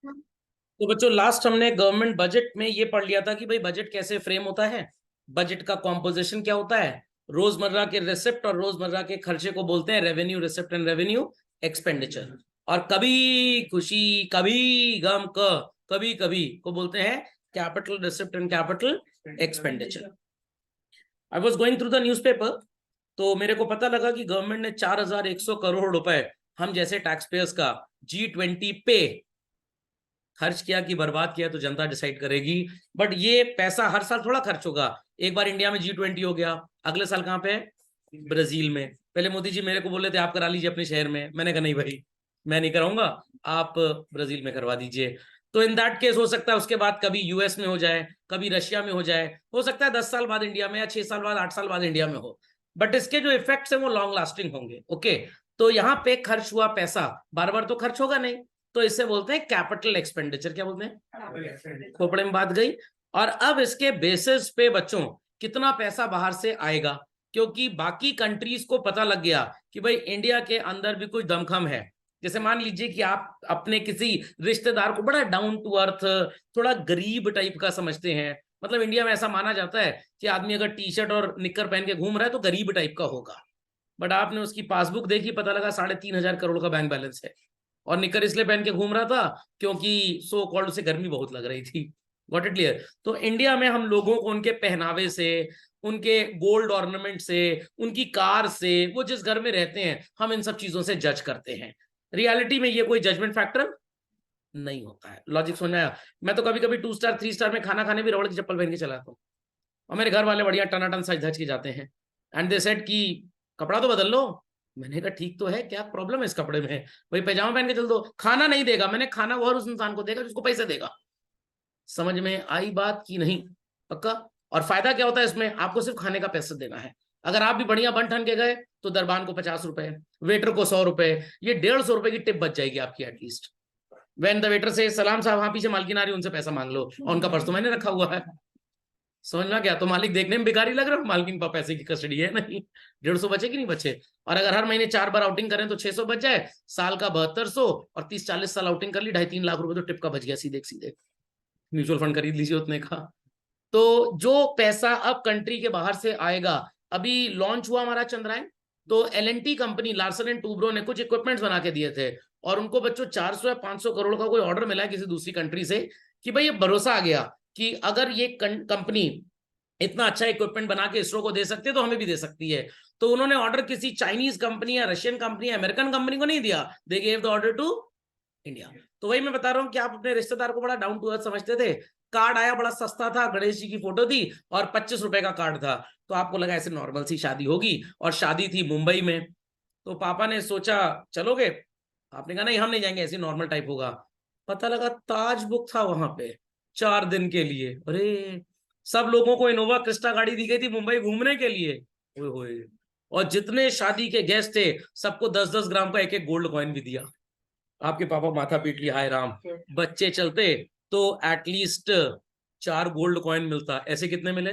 तो बच्चों लास्ट हमने गवर्नमेंट बजट में ये पढ़ लिया था कि भाई बजट कैसे फ्रेम होता है, बजट का कॉम्पोजिशन क्या होता है, रोजमर्रा के रिसिप्ट और रोजमर्रा के खर्चे को बोलते हैं revenue receipt and revenue expenditure. और कभी खुशी कभी गम कभी कभी को बोलते हैं capital receipt and capital expenditure. I was going through the newspaper, तो मेरे को पता लगा कि गवर्नमेंट ने 4100 करोड़ रुपए हम जैसे टैक्स पेयर्स का G20 पे खर्च किया कि बर्बाद किया तो जनता डिसाइड करेगी। बट ये पैसा हर साल थोड़ा खर्च होगा। एक बार इंडिया में G20 हो गया, अगले साल कहां पे? ब्राजील में। पहले मोदी जी मेरे को बोले थे आप करा लीजिए अपने शहर में, मैंने कहा नहीं भाई मैं नहीं कराऊंगा, आप ब्राजील में करवा दीजिए। तो इन दैट केस हो सकता है उसके बाद कभी यूएस में हो जाए, कभी रशिया में हो जाए, हो सकता है 10 साल बाद इंडिया में, या 6 साल बाद 8 साल बाद इंडिया में हो। बट इसके जो इफेक्ट्स है वो लॉन्ग लास्टिंग होंगे। ओके, तो यहाँ पे खर्च हुआ पैसा बार बार तो खर्च होगा नहीं, तो इसे बोलते हैं कैपिटल एक्सपेंडिचर। क्या बोलते हैं? खोपड़े में बात गई। और अब इसके बेसिस पे बच्चों कितना पैसा बाहर से आएगा, क्योंकि बाकी कंट्रीज को पता लग गया कि भाई इंडिया के अंदर भी कुछ दमखम है। जैसे मान लीजिए कि आप अपने किसी रिश्तेदार को बड़ा डाउन टू अर्थ, थोड़ा गरीब टाइप का समझते हैं। मतलब इंडिया में ऐसा माना जाता है कि आदमी अगर टी शर्ट और निक्कर पहन के घूम रहा है तो गरीब टाइप का होगा। बट आपने उसकी पासबुक देखी, पता लगा 3,500 करोड़ का बैंक बैलेंस है, और निकर इसलिए पहन के घूम रहा था क्योंकि सो कॉल्ड उसे गर्मी बहुत लग रही थी। Got it clear? तो इंडिया में हम लोगों को उनके पहनावे से, उनके गोल्ड ऑर्नामेंट से, उनकी कार से, वो जिस घर में रहते हैं, हम इन सब चीजों से जज करते हैं। रियलिटी में ये कोई जजमेंट फैक्टर नहीं होता है। लॉजिक समझ आया? मैं तो कभी कभी 2 स्टार 3 स्टार में खाना खाने भी रबड़ की चप्पल पहन के चलाता हूँ, और मेरे घर वाले बढ़िया टनाटन सज धज के जाते हैं। एंड दे सेड कि कपड़ा तो बदल लो। मैंने कहा ठीक तो है, क्या प्रॉब्लम है इस कपड़े में? भाई पैजामा पहन के चल दो। खाना नहीं देगा, मैंने खाना वो हर उस इंसान को देगा जिसको पैसे देगा। समझ में आई बात की नहीं? पक्का? और फायदा क्या होता है इसमें? आपको सिर्फ खाने का पैसा देना है। अगर आप भी बढ़िया बन ठन के गए तो दरबान को 50 रुपए, वेटर को 100 रुपए, ये 150 रुपए की टिप बच जाएगी आपकी एटलीस्ट। वेन द वेटर से सलाम साहब, वहां पीछे मालकिन आ रही, उनसे पैसा मांग लो, और उनका पर्स तो मैंने रखा हुआ है। समझ में क्या? तो मालिक देखने में भिखारी लग रहा है, मालकिन पर पैसे की कस्टडी है नहीं। 150 बचे कि नहीं बचे? और अगर हर महीने 4 बार आउटिंग करें तो 600 बच जाए, साल का 7200, और 30-40 साल आउटिंग कर ली, 2.5-3 लाख रुपए तो टिप का बच गया सीधे सीधे। म्यूचुअल फंड खरीद लीजिए उतने का। तो जो पैसा अब कंट्री के बाहर से आएगा, अभी लॉन्च हुआ हमारा चंद्रयान, तो L&T company, Larsen and Toubro ने कुछ इक्विपमेंट्स बना के दिए थे, और उनको बच्चों 400 या 500 करोड़ का कोई ऑर्डर मिला है किसी दूसरी कंट्री से, कि भाई ये भरोसा आ गया कि अगर ये कंपनी इतना अच्छा इक्विपमेंट बना के इसरो को दे सकती है तो हमें भी दे सकती है। तो उन्होंने ऑर्डर किसी चाइनीज कंपनी या रशियन कंपनी या अमेरिकन कंपनी को नहीं दिया, they gave the order to India. तो वही मैं बता रहा हूँ कि आप अपने रिश्तेदार को बड़ा डाउन टू अर्थ समझते थे। कार्ड आया, बड़ा सस्ता था, गणेश जी की फोटो थी और 25 रुपए का कार्ड था, तो आपको लगा ऐसे नॉर्मल सी शादी होगी, और शादी थी मुंबई में। तो पापा ने सोचा चलोगे? आपने कहा नहीं हम नहीं जाएंगे, ऐसी नॉर्मल टाइप होगा। पता लगा ताज बुक था वहां पे 4 दिन के लिए। अरे, सब लोगों को इनोवा क्रिस्टा गाड़ी दी गई थी मुंबई घूमने के लिए। ओए होए। और जितने शादी के गेस्ट थे सबको 10-10 ग्राम का एक एक गोल्ड कॉइन भी दिया। आपके पापा माथा पीट लिया, हाय राम, बच्चे चलते तो एटलीस्ट 4 गोल्ड कॉइन मिलता। ऐसे कितने मिले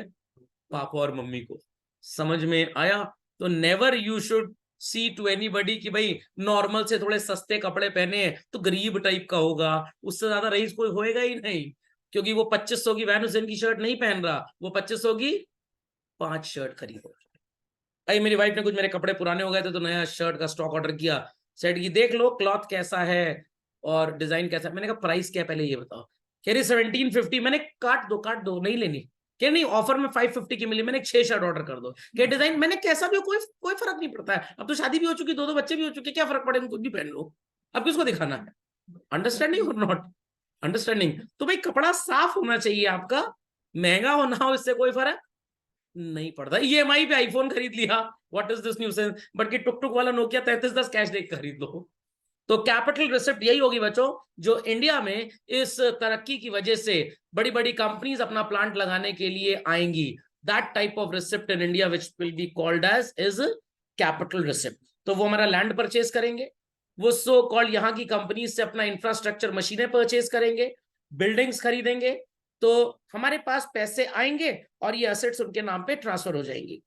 पापा और मम्मी को? समझ में आया? तो never you should see to anybody कि भाई नॉर्मल से थोड़े सस्ते कपड़े पहने तो गरीब टाइप का होगा, उससे ज्यादा रईस कोई होएगा ही नहीं। क्योंकि वो 2500 की वैन हुसैन की शर्ट नहीं पहन रहा, वो 2500 की 5 शर्ट खरीदो। भाई मेरी वाइफ ने कुछ मेरे कपड़े पुराने हो गए थे तो नया शर्ट का स्टॉक ऑर्डर किया, सेट की देख लो क्लॉथ कैसा है और डिजाइन कैसा है। मैंने कहा प्राइस क्या पहले ये बताओ। कह रही 1750। मैंने काट दो नहीं लेनी। कह नहीं ऑफर में 550 की मिली, मैंने 6 शर्ट ऑर्डर कर दो। क्या डिजाइन? मैंने कैसा भी हो, कोई कोई फर्क नहीं पड़ता है, अब तो शादी भी हो चुकी, 2 बच्चे भी हो चुके, क्या फर्क पड़ेगा, कुछ भी पहन लो, अब किसको दिखाना है? अंडरस्टैंडिंग और नॉट अंडरस्टैंडिंग? तो भाई कपड़ा साफ होना चाहिए आपका, महंगा होना हो इससे कोई फर्क नहीं पड़ता। ईएमआई पे आईफोन खरीद लिया, what is this new sense, but कि टुक टुक वाला नोकिया 3310 कैश दे खरीद लो। तो कैपिटल रिसिप्ट यही होगी बच्चों, जो इंडिया में इस तरक्की की वजह से बड़ी बड़ी कंपनीज अपना प्लांट लगाने के लिए आएंगी। That type of receipt in India which will be called as is capital receipt. तो वो हमारा लैंड परचेज करेंगे, वो सो कॉल्ड यहाँ की कंपनी से अपना इंफ्रास्ट्रक्चर मशीनें परचेज करेंगे, बिल्डिंग्स खरीदेंगे, तो हमारे पास पैसे आएंगे और ये एसेट्स उनके नाम पे ट्रांसफर हो जाएंगी।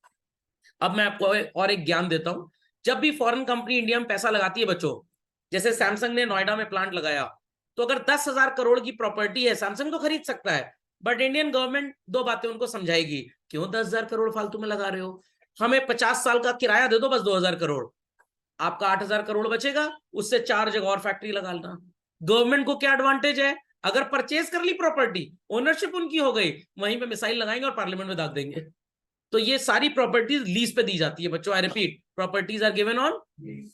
अब मैं आपको और एक ज्ञान देता हूं। जब भी फॉरेन कंपनी इंडिया में पैसा लगाती है बच्चों, जैसे सैमसंग ने नोएडा में प्लांट लगाया, तो अगर 10,000 करोड़ की प्रॉपर्टी है, सैमसंग तो खरीद सकता है, बट इंडियन गवर्नमेंट दो बातें उनको समझाएगी, क्यों 10,000 करोड़ फालतू में लगा रहे हो, हमें 50 साल का किराया दे दो बस 2,000 करोड़, आपका 8,000 करोड़ बचेगा, उससे 4 जगह और फैक्ट्री लगा लेना। गवर्नमेंट को क्या एडवांटेज है, अगर परचेज कर ली प्रॉपर्टी, ओनरशिप उनकी हो गई, वहीं पे मिसाइल लगाएंगे और पार्लियामेंट में दाग देंगे। तो ये सारी प्रॉपर्टीज लीज पे दी जाती है बच्चों, I repeat, properties are given on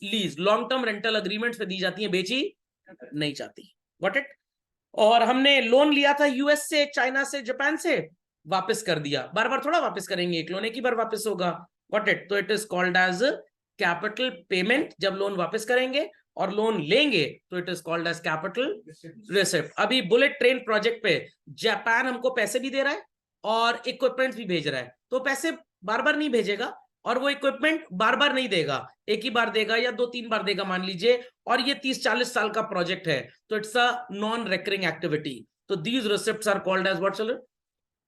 lease, long term rental agreements पे दी जाती है, बेची नहीं जाती। What it. और हमने लोन लिया था यूएस से, चाइना से, जापान से, वापस कर दिया, बार बार थोड़ा वापस करेंगे, एक लोन एक ही बार वापस होगा। What it. तो it is called as capital payment जब लोन वापस करेंगे, और लोन लेंगे तो it is called as capital receipt. अभी बुलेट ट्रेन प्रोजेक्ट पे जापान हमको पैसे भी दे रहा है और इक्विपमेंट भी भेज रहा है, तो पैसे बार बार नहीं भेजेगा और वो इक्विपमेंट बार बार नहीं देगा, एक ही बार देगा या 2-3 बार देगा मान लीजिए, और ये 30-40 साल का प्रोजेक्ट है, तो it's a non recurring activity. तो these receipts are called as what children,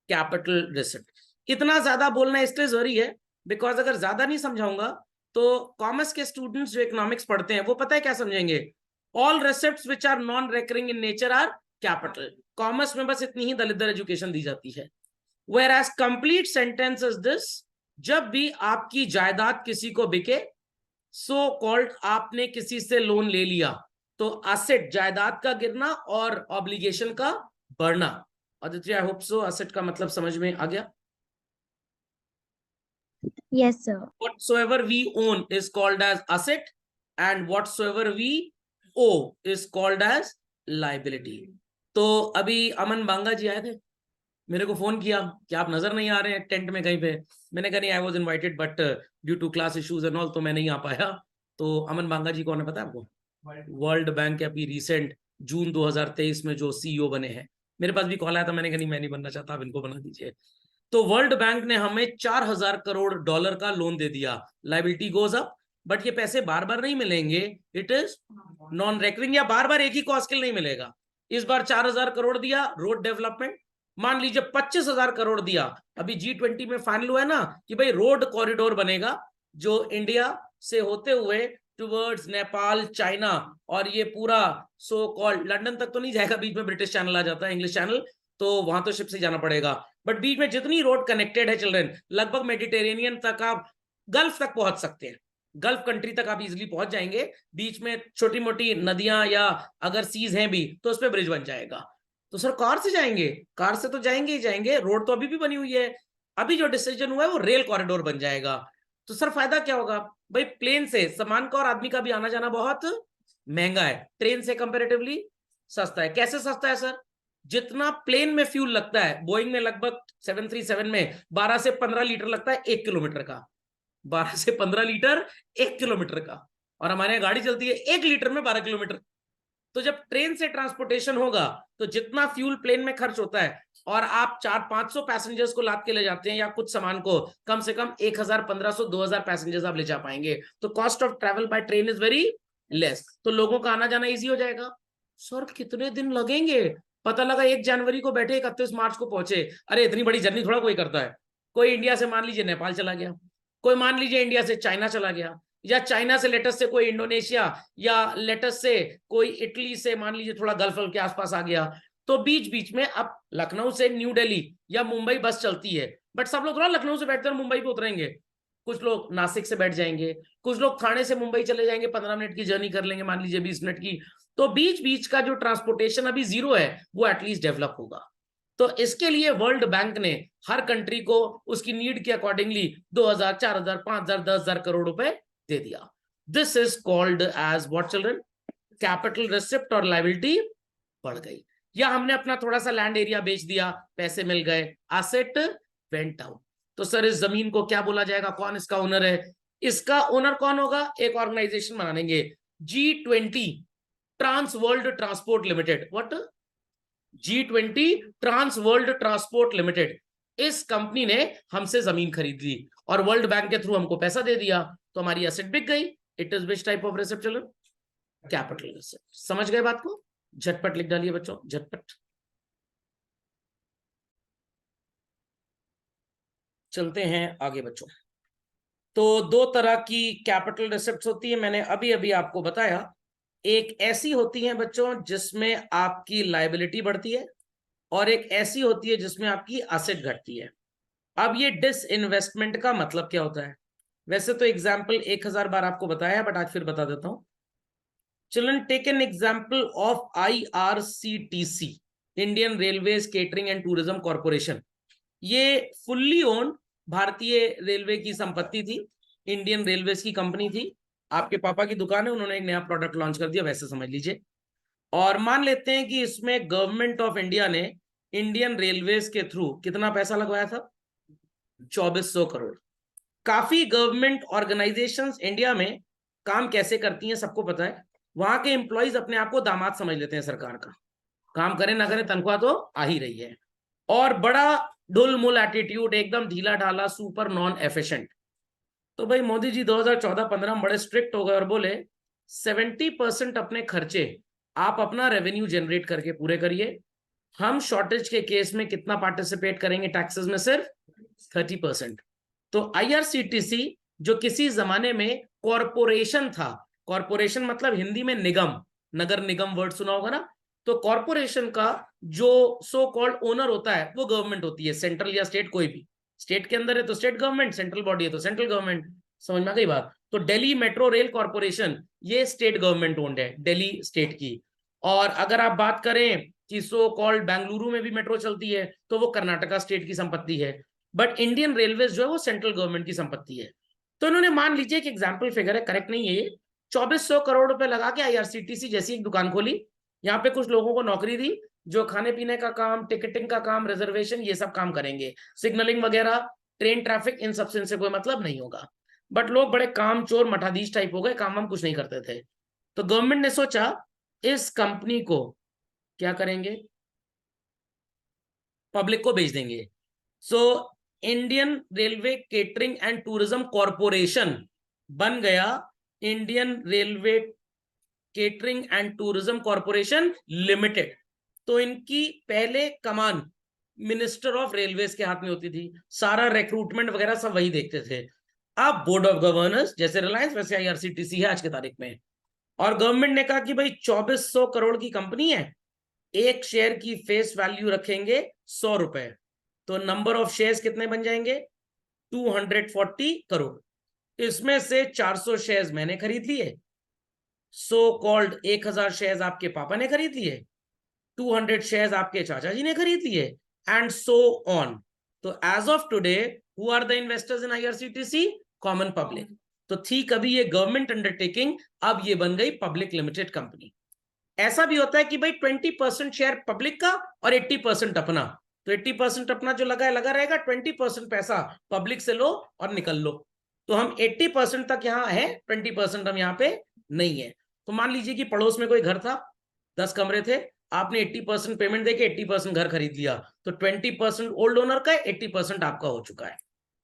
capital receipt. इतना ज्यादा बोलना इसलिए जरूरी है बिकॉज अगर ज्यादा नहीं समझाऊंगा तो कॉमर्स के स्टूडेंट्स जो इकोनॉमिक्स पढ़ते हैं वो पता है क्या समझेंगे, all receipts which are non recurring in nature are capital. Commerce में बस इतनी ही दलिद्र एजुकेशन दी जाती है। Whereas complete sentence is this, जब भी आपकी जायदाद किसी को बिके, सो कॉल्ड आपने किसी से लोन ले लिया, तो असेट जायदाद का गिरना और ऑब्लिगेशन का बढ़ना। Aditya, I hope so asset का मतलब समझ में आ गया। Yes, sir. Whatsoever we own is called as asset and whatsoever we owe is called as liability. तो अभी अमन बांगा जी आए थे, मेरे को फोन किया कि आप नजर नहीं आ रहे हैं टेंट में कहीं पे, मैंने कहा नहीं, I was invited but due to class issues and all तो मैं नहीं आ पाया। तो अमन बांगा जी कौन है पता है आपको, वर्ल्ड बैंक के अभी रिसेंट जून 2023 में जो सीईओ बने हैं। मेरे पास भी कॉल आया था, मैंने कहा नहीं मैं नहीं बनना चाहता, आप इनको बना दीजिए। तो वर्ल्ड बैंक ने हमें $4,000 करोड़ का लोन दे दिया, लाइबिलिटी गोज अप, बट ये पैसे बार बार नहीं मिलेंगे, इट इज नॉन रेकरिंग, या बार बार एक ही कॉस्ट के लिए नहीं मिलेगा। इस बार 4,000 करोड़ दिया रोड डेवलपमेंट, मान लीजिए 25,000 करोड़ दिया, अभी G20 में फाइनल हुआ है ना कि भाई रोड कॉरिडोर बनेगा जो इंडिया से होते हुए टुवर्ड्स नेपाल, चाइना, और ये पूरा सो कॉल्ड लंदन तक तो नहीं जाएगा, बीच में ब्रिटिश चैनल आ जाता है, इंग्लिश चैनल, तो वहां तो शिप से जाना पड़ेगा, बट बीच में जितनी रोड कनेक्टेड है चिल्ड्रन, लगभग मेडिटेरेनियन तक आप गल्फ तक पहुंच सकते हैं, गल्फ कंट्री तक आप इजिली पहुंच जाएंगे, बीच में छोटी मोटी नदियां या अगर सीज हैं भी तो उस पर ब्रिज बन जाएगा। तो सर कार से जाएंगे, कार से तो जाएंगे ही जाएंगे, रोड तो अभी भी बनी हुई है, अभी जो डिसीजन हुआ है वो रेल कॉरिडोर बन जाएगा। तो सर फायदा क्या होगा, भाई प्लेन से सामान का और आदमी का भी आना जाना बहुत महंगा है, ट्रेन से कंपेरेटिवली सस्ता है। कैसे सस्ता है सर, जितना प्लेन में फ्यूल लगता है, बोइंग में लगभग 737 में 12 से 15 लीटर लगता है 1 किलोमीटर का, 12 से 15 लीटर 1 किलोमीटर का, और हमारे यहाँ गाड़ी चलती है 1 लीटर में 12 किलोमीटर। तो जब ट्रेन से ट्रांसपोर्टेशन होगा तो जितना फ्यूल प्लेन में खर्च होता है, और आप 400-500 पैसेंजर्स को लाद के ले जाते हैं या कुछ सामान को, कम से कम 1,000, 1,500, 2,000 पैसेंजर्स आप ले जा पाएंगे, तो cost of travel by train is very less, तो लोगों का आना जाना इजी हो जाएगा। सर कितने दिन लगेंगे, पता लगा 1 जनवरी को बैठे 31 मार्च को पहुंचे, अरे इतनी बड़ी जर्नी थोड़ा कोई करता है, कोई इंडिया से मान लीजिए नेपाल चला गया, कोई मान लीजिए इंडिया से चाइना चला गया, या चाइना से लेटेस्ट से कोई इंडोनेशिया, या लेटेस्ट से कोई इटली से मान लीजिए थोड़ा गल्फ के आसपास आ गया, तो बीच बीच में अब लखनऊ से न्यू दिल्ली या मुंबई बस चलती है, बट सब लोग थोड़ा लखनऊ से बैठकर मुंबई पे उतरेंगे, कुछ लोग नासिक से बैठ जाएंगे, कुछ लोग ठाणे से मुंबई चले जाएंगे, 15 मिनट की जर्नी कर लेंगे, मान लीजिए 20 मिनट की, तो बीच बीच का जो ट्रांसपोर्टेशन अभी जीरो है वो एटलीस्ट डेवलप होगा। तो इसके लिए वर्ल्ड बैंक ने हर कंट्री को उसकी नीड के अकॉर्डिंगली 2,000, 4,000, 5,000, 10,000 करोड़ रुपए दे दिया। This is called as what children, capital receipt, और लायबिलिटी बढ़ गई। या हमने अपना थोड़ा सा लैंड एरिया बेच दिया, पैसे मिल गए, एसेट वेंट डाउन, तो सर इस जमीन को क्या बोला जाएगा, कौन इसका ओनर है, इसका ओनर कौन होगा, एक ऑर्गेनाइजेशन बना लेंगे, G20 Trans World Transport Limited. What, G20 Trans World Transport Limited, इस कंपनी ने हमसे जमीन खरीद ली और वर्ल्ड बैंक के थ्रू हमको पैसा दे दिया, तो हमारी एसेट बिक गई। It is which type of receipt children, capital receipt. समझ गए बात को, झटपट लिख डालिए बच्चों, झटपट। चलते हैं आगे बच्चों। तो 2 तरह की कैपिटल रिसिप्ट होती है, मैंने अभी अभी आपको बताया, एक ऐसी होती है बच्चों जिसमें आपकी लायबिलिटी बढ़ती है, और एक ऐसी होती है जिसमें आपकी एसेट घटती है। अब ये डिसइन्वेस्टमेंट का मतलब क्या होता है? वैसे तो एग्जाम्पल 1000 बार आपको बताया, बट आज फिर बता देता हूं। Children, take an example of IRCTC, Indian Railways Catering and Tourism Corporation. ये फुल्ली ओन्ड भारतीय रेलवे की संपत्ति थी, इंडियन रेलवेज की कंपनी थी। आपके पापा की दुकान है, उन्होंने एक नया प्रोडक्ट लॉन्च कर दिया, वैसे समझ लीजिए। और मान लेते हैं कि इसमें गवर्नमेंट ऑफ इंडिया ने इंडियन रेलवेज के थ्रू कितना पैसा लगवाया था? 2400 करोड़। काफी गवर्नमेंट ऑर्गेनाइजेशंस इंडिया में काम कैसे करती हैं सबको पता है। वहां के एम्प्लॉइज अपने आप को दामाद समझ लेते हैं सरकार का, काम करें ना करें तनख्वाह तो आ ही रही है। और बड़ा ढुलमुल एटीट्यूड, एकदम ढीला ढाला, सुपर नॉन एफिशिएंट। तो भाई मोदी जी 2014-15 में बड़े स्ट्रिक्ट हो गए और बोले 70% अपने खर्चे आप अपना रेवेन्यू जनरेट करके पूरे करिए। हम शॉर्टेज के केस में कितना पार्टिसिपेट करेंगे टैक्सेस में? सिर्फ 30%। तो IRCTC जो किसी जमाने में कॉरपोरेशन था, कॉरपोरेशन मतलब हिंदी में निगम, नगर निगम वर्ड सुना होगा ना, तो कॉरपोरेशन का जो सो कॉल्ड ओनर होता है वो गवर्नमेंट होती है, सेंट्रल या स्टेट, कोई भी। स्टेट के अंदर है तो स्टेट गवर्नमेंट, सेंट्रल बॉडी है तो सेंट्रल गवर्नमेंट। समझ में आ गई बात? तो दिल्ली मेट्रो रेल कॉर्पोरेशन ये स्टेट गवर्नमेंट ओन्ड है, दिल्ली स्टेट की। और अगर आप बात करें कि सो कॉल्ड बेंगलुरु में भी मेट्रो चलती है तो वो कर्नाटका स्टेट की संपत्ति है। बट इंडियन रेलवे जो है वो सेंट्रल गवर्नमेंट की संपत्ति है। तो इन्होंने मान लीजिए कि एग्जाम्पल फिगर है, करेक्ट नहीं है ये, 2400 करोड़ रुपए लगा के IRCTC जैसी एक दुकान खोली। यहाँ पे कुछ लोगों को नौकरी दी जो खाने पीने का काम, टिकटिंग का काम, रिजर्वेशन, ये सब काम करेंगे, सिग्नलिंग वगैरह, ट्रेन ट्रैफिक, इन सब से इनसे कोई मतलब नहीं होगा। बट लोग बड़े काम चोर मठाधीश टाइप हो गए, काम हम कुछ नहीं करते थे। तो गवर्नमेंट ने सोचा इस कंपनी को क्या करेंगे? पब्लिक को बेच देंगे। So Indian railway catering and Tourism corporation बन गया Indian railway catering and Tourism corporation limited. तो इनकी पहले कमान मिनिस्टर ऑफ रेलवेज के हाथ में होती थी, सारा रिक्रूटमेंट वगैरह सब वही देखते थे। अब बोर्ड ऑफ गवर्नर्स जैसे रिलायंस वैसे IRCTC है आज की तारीख में। और गवर्नमेंट ने कहा कि भाई 2400 करोड़ की कंपनी है, एक शेयर की फेस वैल्यू रखेंगे 100 रुपए, तो नंबर ऑफ शेयर्स कितने बन जाएंगे? 240 करोड़। इसमें से 400 शेयर्स मैंने खरीद लिए, सो कॉल्ड 1000 शेयर्स आपके पापा ने खरीद लिए, 200 शेयर्स आपके चाचा जी ने खरीद लिए, एंड सो ऑन। तो as of today who are the investors in IRCTC? Common public. तो थी कभी ये गवर्नमेंट अंडरटेकिंग, अब ये बन गई पब्लिक लिमिटेड कंपनी। ऐसा भी होता है कि भाई 20% शेयर पब्लिक का और 80% अपना। तो 80% अपना जो लगा है लगा रहेगा, 20% पैसा पब्लिक से लो और निकल लो। तो हम 80% तक यहाँ है, 20% हम यहाँ पे नहीं है। तो मान लीजिए कि पड़ोस में कोई घर था, 10 कमरे थे, आपने 80% पेमेंट देके 80% घर खरीद लिया, तो 20% ओल्ड ओनर का है, 80% आपका हो चुका है।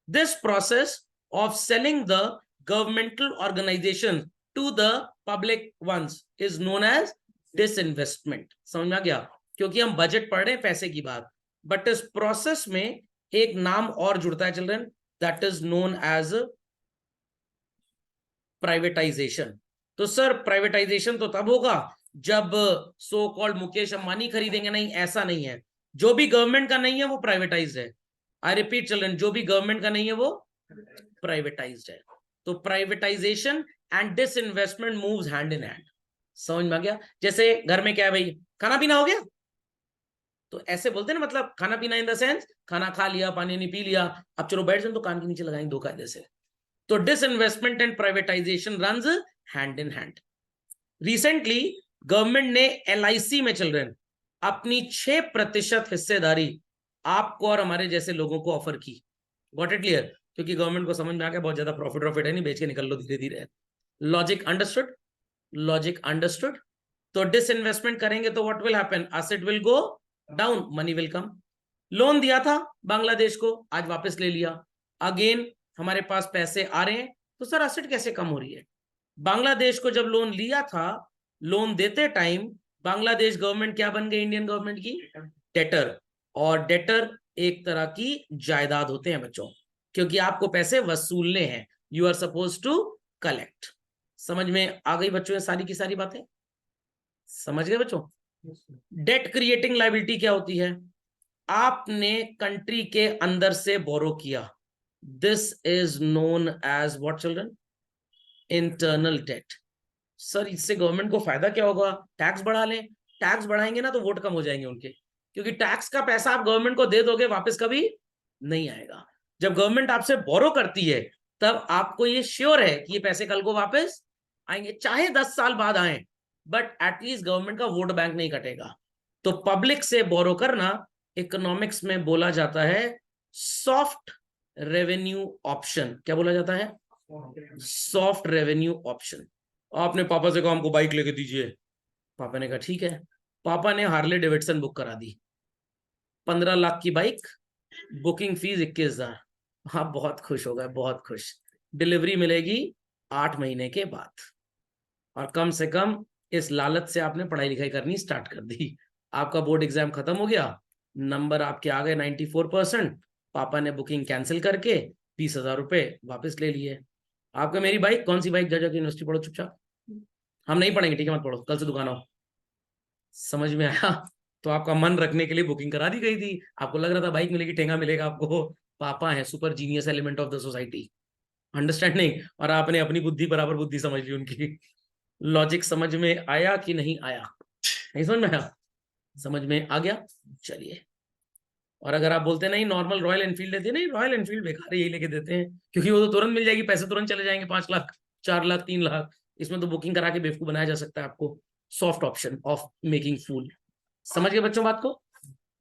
This process of selling the governmental organisation to the public once is known as disinvestment. समझ में आ गया? क्योंकि हम बजट पढ़ रहे हैं, पैसे की बात, बट इस प्रोसेस में एक नाम और जुड़ता है children, that is known as privatisation. तो सर प्राइवेटाइजेशन तो तब होगा जब सो कॉल्ड मुकेश अंबानी खरीदेंगे। नहीं, ऐसा नहीं है। जो भी गवर्नमेंट का नहीं है वो प्राइवेटाइज्ड है। आई रिपीट चिल्ड्रन, जो भी गवर्नमेंट का नहीं है वो प्राइवेटाइज्ड है। तो privatisation and disinvestment moves hand in hand. समझ में आ गया? जैसे घर में क्या है भाई, खाना पीना हो गया, तो ऐसे बोलते हैं ना, मतलब खाना पीना इन द सेंस खाना खा लिया, पानी नहीं पी लिया, अब चलो बैठ जाओ, तो कान के नीचे लगाएंगे दो कायदे से। तो disinvestment and privatisation runs hand in hand. Recently government ने LIC में चिल्ड्रन अपनी 6% हिस्सेदारी आपको और हमारे जैसे लोगों को ऑफर की। Got it clear? क्योंकि गवर्नमेंट को समझ में आ गया बहुत ज्यादा प्रॉफिट है नहीं, बेच के निकल लो धीरे धीरे। Logic understood? Logic understood? तो डिसइन्वेस्टमेंट करेंगे तो what will happen? Asset will go down, money will come. Loan दिया था बांग्लादेश को, आज वापस ले लिया, अगेन हमारे पास पैसे आ रहे हैं, तो सर एसेट कैसे कम हो रही है? बांग्लादेश को जब लोन लिया था, लोन देते टाइम बांग्लादेश गवर्नमेंट क्या बन गई? इंडियन गवर्नमेंट की डेटर। और डेटर एक तरह की जायदाद होते हैं बच्चों, क्योंकि आपको पैसे वसूलने हैं, you are suppose to collect. समझ में आ गई बच्चों ये सारी की सारी बातें? समझ गए बच्चों? डेट क्रिएटिंग लायबिलिटी क्या होती है? आपने कंट्री के अंदर से बोरो किया, this is known as what children? Internal debt. Sir इससे गवर्नमेंट को फायदा क्या होगा? टैक्स बढ़ा लें। टैक्स बढ़ाएंगे ना तो वोट कम हो जाएंगे उनके, क्योंकि टैक्स का पैसा आप गवर्नमेंट को दे दोगे, वापस कभी नहीं आएगा। जब गवर्नमेंट आपसे बोरो करती है तब आपको ये श्योर है कि ये पैसे कल को वापस आएंगे, चाहे 10 साल बाद आए, बट एटलीस्ट गवर्नमेंट का वोट बैंक नहीं कटेगा। तो पब्लिक से बोरो करना इकोनॉमिक्स में बोला जाता है सॉफ्ट रेवेन्यू ऑप्शन। क्या बोला जाता है? Soft revenue option. आपने पापा से कहा हमको बाइक लेके दीजिए, पापा ने कहा ठीक है। पापा ने हार्ले डेविडसन बुक करा दी, 15 लाख की बाइक, बुकिंग फीस 21,000। हाँ बहुत खुश हो गए, बहुत खुश। डिलीवरी मिलेगी 8 महीने के बाद, और कम से कम इस लालच से आपने पढ़ाई लिखाई करनी स्टार्ट कर दी। आपका बोर्ड एग्जाम खत्म हो गया, नंबर आपके आ गए 94%। पापा ने बुकिंग कैंसिल करके 20,000 रुपए वापस ले लिए। आपका मेरी बाइक कौन सी बाइक? जा जाके यूनिवर्सिटी पढ़ो चुपचाप, हम नहीं पढ़ेंगे, ठीक है मत पढ़ो, कल से दुकान आओ। समझ में आया? तो आपका मन रखने के लिए बुकिंग करा दी गई थी। आपको लग रहा था बाइक मिलेगी, ठेंगा मिलेगा आपको। पापा है super genius element of the society, understanding, और आपने अपनी बुद्धि बराबर बुद्धि समझ ली उनकी। लॉजिक समझ में आया कि नहीं आया? नहीं समझ में आया? समझ में आ गया? चलिए। और अगर आप बोलते नहीं नॉर्मल रॉयल एनफील्ड लेते, नहीं रॉयल एनफील्ड बेकार है, यही लेके देते हैं, क्योंकि वो तो तुरंत मिल जाएगी, पैसे तुरंत चले जाएंगे, 5 लाख 4 लाख 3 लाख। इसमें तो बुकिंग करा के बेवकूफ बनाया जा सकता है आपको। Soft option of making fool. समझ गए बच्चों बात को?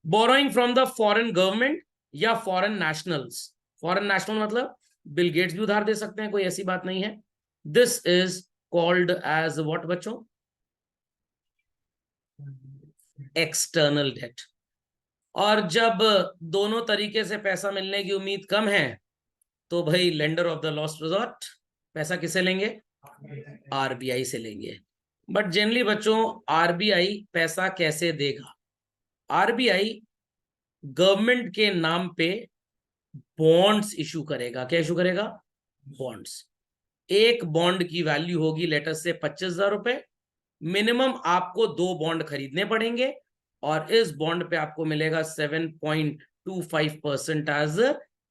Borrowing from the foreign government या फॉरेन नेशनल्स। फॉरेन नेशनल मतलब बिल गेट्स भी उधार दे सकते हैं, कोई ऐसी बात नहीं है। This is called as what बच्चों? External debt. और जब दोनों तरीके से पैसा मिलने की उम्मीद कम है तो भाई lender of the last resort, पैसा किसे लेंगे? आरबीआई से लेंगे। बट जनरली बच्चों आरबीआई पैसा कैसे देगा? आरबीआई गवर्नमेंट के नाम पे बॉन्ड्स इशू करेगा। क्या इशू करेगा? बॉन्ड्स। एक बॉन्ड की वैल्यू होगी लेटर से 25,000 रुपए। मिनिमम आपको 2 बॉन्ड खरीदने पड़ेंगे, और इस बॉन्ड पे आपको मिलेगा 7.25% एज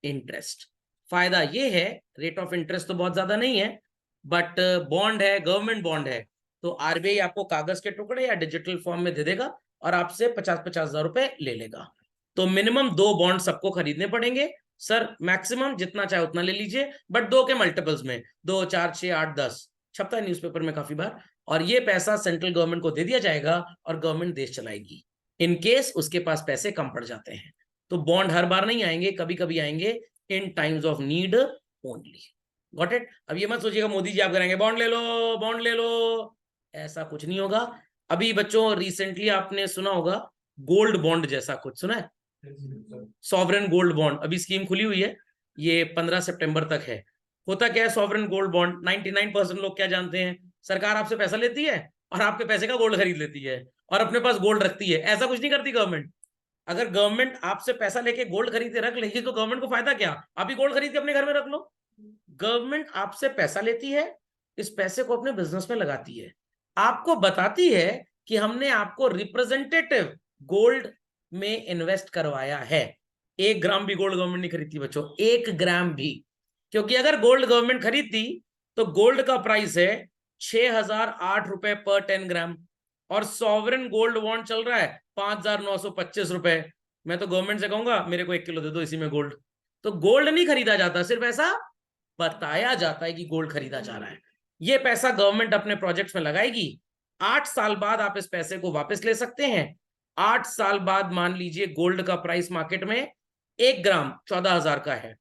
इंटरेस्ट। फायदा ये है, रेट ऑफ इंटरेस्ट तो बहुत ज्यादा नहीं है, बट बॉन्ड है, गवर्नमेंट बॉन्ड है, तो आरबीआई आपको कागज के टुकड़े या डिजिटल फॉर्म में दे देगा और आपसे 50,000 रुपए ले लेगा। तो मिनिमम 2 बॉन्ड सबको खरीदने पड़ेंगे। सर मैक्सिमम जितना चाहे उतना ले लीजिए, बट 2 के मल्टीपल्स में, 2 4 6 8 10 छपता है न्यूज़पेपर में काफी बार। और ये पैसा सेंट्रल गवर्नमेंट को दे दिया जाएगा और गवर्नमेंट देश चलाएगी, इन केस उसके पास पैसे कम पड़ जाते हैं। तो बॉन्ड हर बार नहीं आएंगे, कभी कभी आएंगे, in times of need only. Got it? अब ये मत सोचिएगा मोदी जी आप करेंगे बॉन्ड ले लो बॉन्ड ले लो, ऐसा कुछ नहीं होगा। अभी बच्चों रिसेंटली आपने सुना होगा गोल्ड बॉन्ड जैसा कुछ, सुना है? सॉवरेन गोल्ड बॉन्ड अभी स्कीम खुली हुई है, ये 15 सितंबर तक है। होता क्या है सॉवरेन गोल्ड बॉन्ड? 99% लोग क्या जानते हैं? सरकार आपसे पैसा लेती है और आपके पैसे का गोल्ड खरीद लेती है और अपने पास गोल्ड रखती है। ऐसा कुछ नहीं करती गवर्नमेंट। अगर गवर्नमेंट आपसे पैसा लेके गोल्ड खरीद के रख लेगी तो गवर्नमेंट को फायदा क्या? आप ही गोल्ड खरीद के अपने घर में रख लो। गवर्नमेंट आपसे पैसा लेती है, इस पैसे को अपने बिजनेस में लगाती है, आपको बताती है कि हमने आपको रिप्रेजेंटेटिव गोल्ड में इन्वेस्ट करवाया है। 1 ग्राम भी गोल्ड गवर्नमेंट नहीं खरीदती बच्चों, 1 ग्राम भी। क्योंकि अगर गोल्ड गवर्नमेंट खरीदती तो गोल्ड का प्राइस है 6,008 रुपए पर 10 ग्राम, और सॉवरेन गोल्ड बॉन्ड चल रहा है 5,925 रुपए। मैं तो गवर्नमेंट से कहूंगा मेरे को 1 किलो दे दो इसी में गोल्ड। तो गोल्ड नहीं खरीदा जाता, सिर्फ ऐसा बताया जाता है कि गोल्ड खरीदा जा रहा है। ये पैसा गवर्नमेंट अपने प्रोजेक्ट्स में लगाएगी, 8 साल बाद आप इस पैसे को वापस ले सकते हैं। 8 साल बाद मान लीजिए गोल्ड का प्राइस मार्केट में 1 ग्राम 14,000 का है,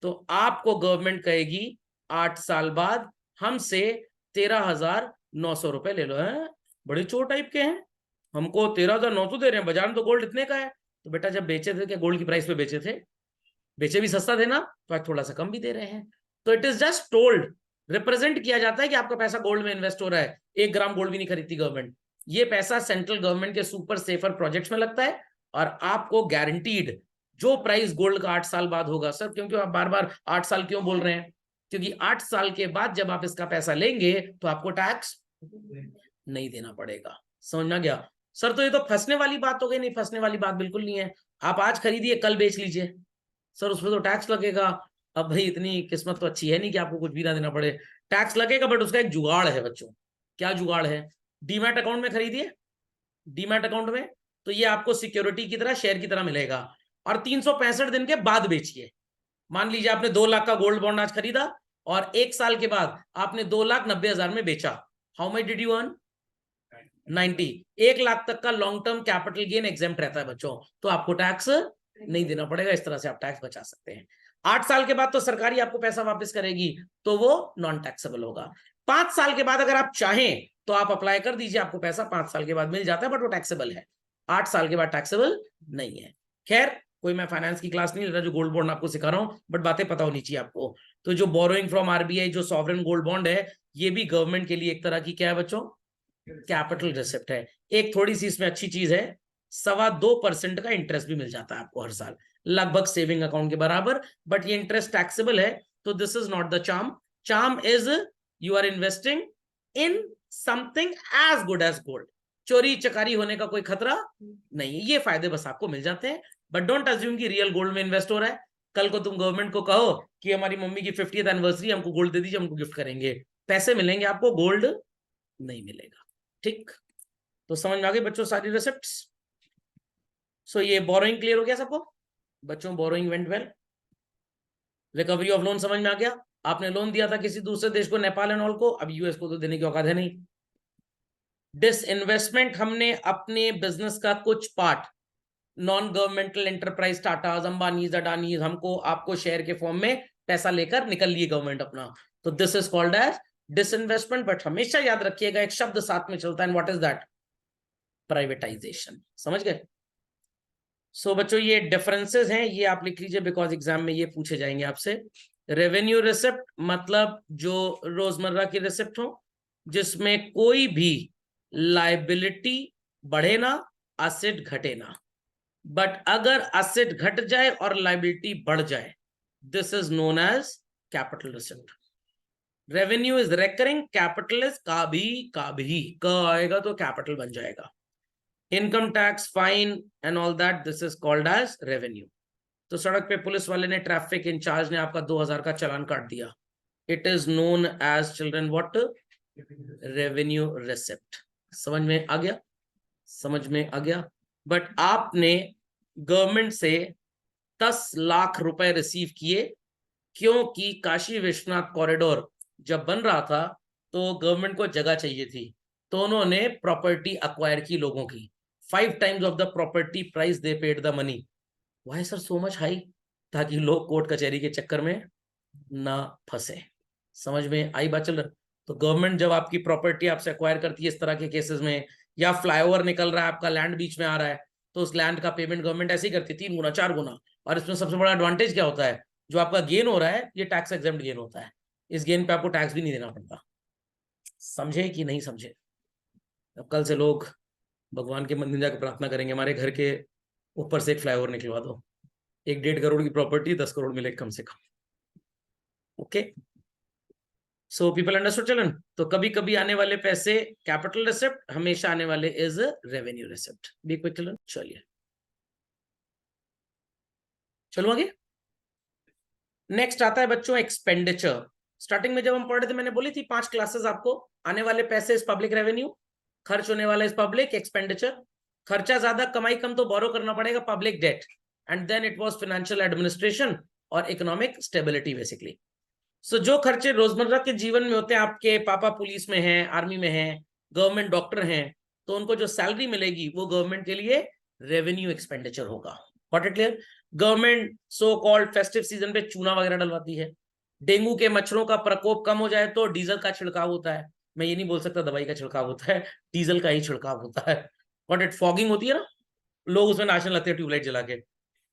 तो आपको गवर्नमेंट कहेगी 8 साल बाद हमसे 13,900 रुपए ले लो। है बड़े चोर टाइप के हैं, हमको 13,900 दे रहे हैं, बाजार में तो गोल्ड इतने का है। तो बेटा जब बेचे थे क्या गोल्ड की प्राइस पे बेचे थे? बेचे भी सस्ता थे ना, तो आज थोड़ा सा कम भी दे रहे हैं। तो it is just told, represent किया जाता है कि आपका पैसा गोल्ड में इन्वेस्ट हो रहा है। 1 ग्राम गोल्ड भी नहीं खरीदती गवर्नमेंट। ये पैसा सेंट्रल गवर्नमेंट के सुपर सेफर प्रोजेक्ट्स में लगता है, और आपको गारंटीड जो प्राइस गोल्ड का 8 साल बाद होगा। सर क्योंकि आप बार बार 8 साल क्यों बोल रहे हैं? क्योंकि 8 साल के बाद जब आप इसका पैसा लेंगे तो आपको टैक्स नहीं देना पड़ेगा। समझ में आ गया? सर तो ये तो फंसने वाली बात हो गई। नहीं, फंसने वाली बात बिल्कुल नहीं है। आप आज खरीदिए कल बेच लीजिए, सर उसमें तो टैक्स लगेगा। अब भाई इतनी किस्मत तो अच्छी है नहीं कि आपको कुछ भी ना देना पड़े। टैक्स लगेगा, बट उसका एक जुगाड़ है बच्चों। क्या जुगाड़ है? डीमैट अकाउंट में खरीदिए, डीमैट अकाउंट में तो ये आपको सिक्योरिटी की तरह, शेयर की तरह मिलेगा। और 365 दिन के बाद बेचिए। मान लीजिए आपने 2 लाख का गोल्ड बॉन्ड आज खरीदा और 1 साल के बाद आपने 2,90,000 में बेचा। How much did you earn? 90। 1 lakh तक का long term capital gain exempt रहता है बच्चों, तो आपको टैक्स नहीं देना पड़ेगा। इस तरह से आप टैक्स बचा सकते हैं। 8 साल के बाद तो सरकारी आपको पैसा वापस करेगी, तो वो नॉन टैक्सेबल होगा। 5 साल के बाद अगर आप चाहें तो आप अप्लाई कर दीजिए, आपको पैसा 5 साल के बाद मिल जाता है, बट वो टैक्सेबल है। 8 साल के बाद टैक्सेबल नहीं है। खैर, कोई मैं फाइनेंस की क्लास नहीं ले रहा, जो गोल्ड बॉन्ड आपको सिखा रहा हूं, बट बातें पता होनी चाहिए आपको। तो जो बोरोइंग फ्रॉम आरबीआई, जो सॉवरेन गोल्ड बॉन्ड है, ये भी गवर्नमेंट के लिए एक तरह की क्या है बच्चों? कैपिटल रिसिप्ट है। एक थोड़ी सी इसमें अच्छी चीज है, 2.25% का इंटरेस्ट भी मिल जाता है आपको हर साल, लगभग सेविंग अकाउंट के बराबर। बट ये इंटरेस्ट टैक्सेबल है, तो this is not the charm. Charm is you are investing in something as good as gold. चोरी चकारी होने का कोई खतरा नहीं है, ये फायदे बस आपको मिल जाते हैं। बट डोंट अज्यूम कि रियल गोल्ड में इन्वेस्ट हो रहा है। कल को तुम गवर्नमेंट को कहो कि हमारी मम्मी की 50th एनिवर्सरी, हमको गोल्ड दे दीजिए, हमको गिफ्ट करेंगे, पैसे मिलेंगे आपको, गोल्ड नहीं मिलेगा। ठीक, तो समझ में आ गई बच्चों सारी रेसिप्ट्स? सो ये बोरोइंग क्लियर हो गया सबको बच्चों? Borrowing went well. Recovery of loan समझ में आ गया? आपने लोन दिया था किसी दूसरे देश को, नेपाल एंड ऑल को, अब यूएस को तो देने की औकात है नहीं। डिसइन्वेस्टमेंट, हमने अपने बिजनेस का कुछ part non governmental enterprise, Tatas, Ambanis, Adanis, हमको आपको शेयर के फॉर्म में पैसा लेकर निकल लिए गवर्नमेंट अपना, तो this is called as disinvestment. But हमेशा याद रखिएगा एक शब्द साथ में चलता है, व्हाट इज दैट? प्राइवेटाइजेशन। समझ गए? सो बच्चों ये डिफरेंसेस हैं, ये आप लिख लीजिए, बिकॉज एग्जाम में ये पूछे जाएंगे आपसे। रेवेन्यू रिसिप्ट मतलब जो रोजमर्रा की रिसिप्ट हो, जिसमें कोई भी लाइबिलिटी बढ़े ना, असेट घटे ना। बट अगर असेट घट जाए और लाइबिलिटी बढ़ जाए, this is known as capital receipt. Revenue is recurring, capital is का भी आएगा तो कैपिटल बन जाएगा। Income tax, fine and all that, this is called as revenue. तो सड़क पे पुलिस वाले ने, ट्रैफिक इंचार्ज ने आपका 2,000 का चालान काट दिया, it is known as children what? Revenue receipt. समझ में आ गया? समझ में आ गया? बट आपने गवर्नमेंट से 10 लाख रुपए रिसीव किए, क्योंकि काशी विश्वनाथ कॉरिडोर जब बन रहा था तो गवर्नमेंट को जगह चाहिए थी, तो उन्होंने प्रॉपर्टी अक्वायर की लोगों की, 5 times of the property price they paid the money. Why sir so much high? ताकि लोग कोर्ट कचहरी के चक्कर में ना फंसे। समझ में आई बात चल रहा? तो गवर्नमेंट जब आपकी प्रॉपर्टी आपसे अक्वायर करती है इस तरह के केसेस में, या फ्लाईओवर निकल रहा है, आपका लैंड बीच में आ रहा है, तो उस लैंड का पेमेंट गवर्नमेंट ऐसे ही करती है, 3 गुना 4 गुना। और इसमें सबसे बड़ा एडवांटेज क्या होता है? जो आपका गेन हो रहा है, ये टैक्स एग्जेम्प्ट गेन होता है, इस गेन पे आपको टैक्स भी नहीं देना पड़ता। समझे कि नहीं समझे? अब कल से लोग भगवान के मंदिर जाकर प्रार्थना करेंगे, हमारे घर के ऊपर से एक फ्लाईओवर निकलवा दो, 1-1.5 करोड़ की प्रॉपर्टी 10 करोड़ मिले कम से कम। Okay, so people understood children? तो कभी कभी आने वाले पैसे कैपिटल रिसिप्ट, हमेशा आने वाले is revenue receipt. Be quick children. चलिए चलो आगे। नेक्स्ट आता है बच्चों एक्सपेंडिचर। स्टार्टिंग में जब हम पढ़ रहे थे, मैंने बोली थी 5 क्लासेस आपको। आने वाले पैसे इज पब्लिक रेवेन्यू, खर्च होने वाला इज पब्लिक एक्सपेंडिचर। खर्चा ज्यादा कमाई कम तो बोरो करना पड़ेगा, public debt. And then it was financial administration और इकोनॉमिक स्टेबिलिटी बेसिकली। सो जो खर्चे रोजमर्रा के जीवन में होते हैं, आपके पापा पुलिस में हैं, आर्मी में हैं, गवर्नमेंट डॉक्टर हैं, तो उनको जो सैलरी मिलेगी वो गवर्नमेंट के लिए रेवेन्यू एक्सपेंडिचर होगा। What it clear? Government so called festive season पे चूना वगैरह डलवाती है। डेंगू के मच्छरों का प्रकोप कम हो जाए तो डीजल का छिड़काव होता है। मैं ये नहीं बोल सकता दवाई का छिड़काव होता है, डीजल का ही छिड़काव होता है। What it? फॉगिंग होती है ना, लोग उसमें नाचने लगते हैं ट्यूबलाइट जला के,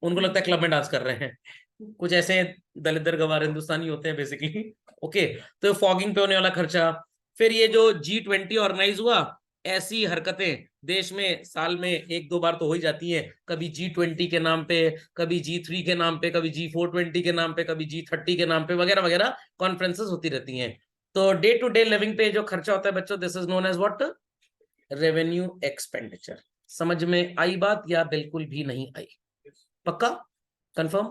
उनको लगता है क्लब में डांस कर रहे हैं। कुछ ऐसे दलित गवार हिंदुस्तानी होते हैं बेसिकली। ओके, तो फॉगिंग पे होने वाला खर्चा। फिर ये जो G20 ऑर्गेनाइज हुआ, ऐसी हरकतें देश में साल में 1-2 बार तो हो ही जाती हैं, कभी G20 के नाम पे, कभी G3 के नाम पे, कभी G420 के नाम पे, कभी G30 के नाम पे, वगैरह वगैरह कॉन्फ्रेंसेस होती रहती हैं। तो डे टू डे लिविंग पे जो खर्चा होता है बच्चों, this is known as what? Revenue expenditure. समझ में आई बात या बिल्कुल भी नहीं आई? पक्का? कंफर्म?